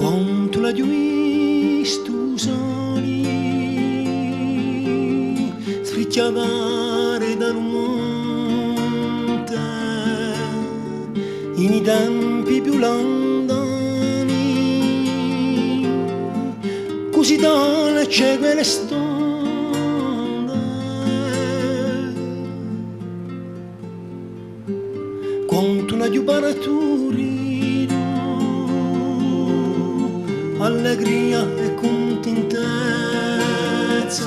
Quanto la giuistu soli sfricciavare dal monte in i tempi più lontani, così dalle c'è quelle stonde. Quanto la giubaraturi allegria e contentezza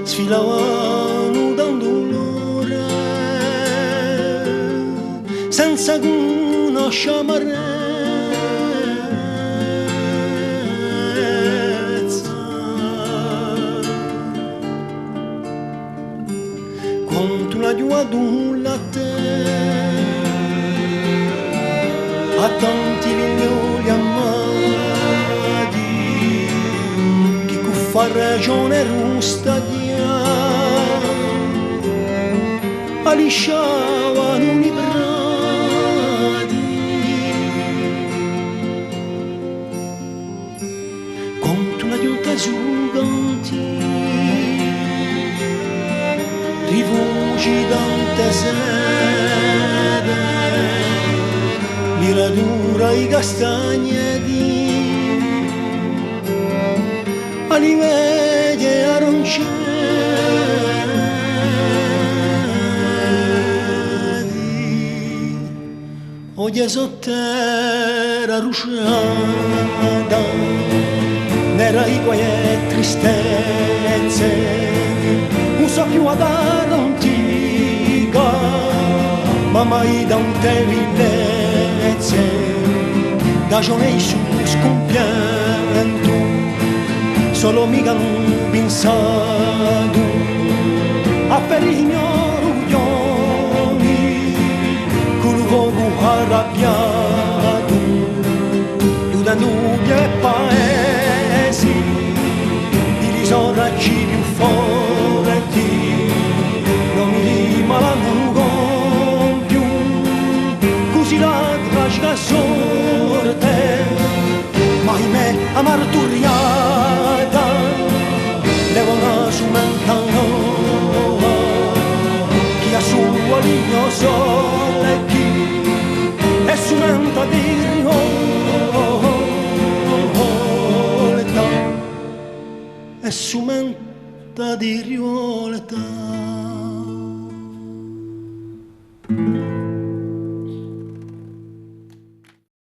sfilavano da un dolore senza conoscere amarezza. Quanto la giuadulla a te a tanti figlioli amati che fa ragione rusta alisciavano i prati. Quanto la giunta su canti rifugi tante sere miradura i castagneti ali veglie aranciati. Oggi sotterra rusciata nera i guai e tristezze non so più ad antica ma mai da un te villezze da giorni su scompianto solo mica non pensato a perignoro arrabbiato da nubi e paesi di risoraggi più forti non mi rimalano con più così la tragica sorte ma ahimè a marturiata leva una sumentano chi ha sua ligno sole chi è sumenta di riolta, è sumenta di riolta.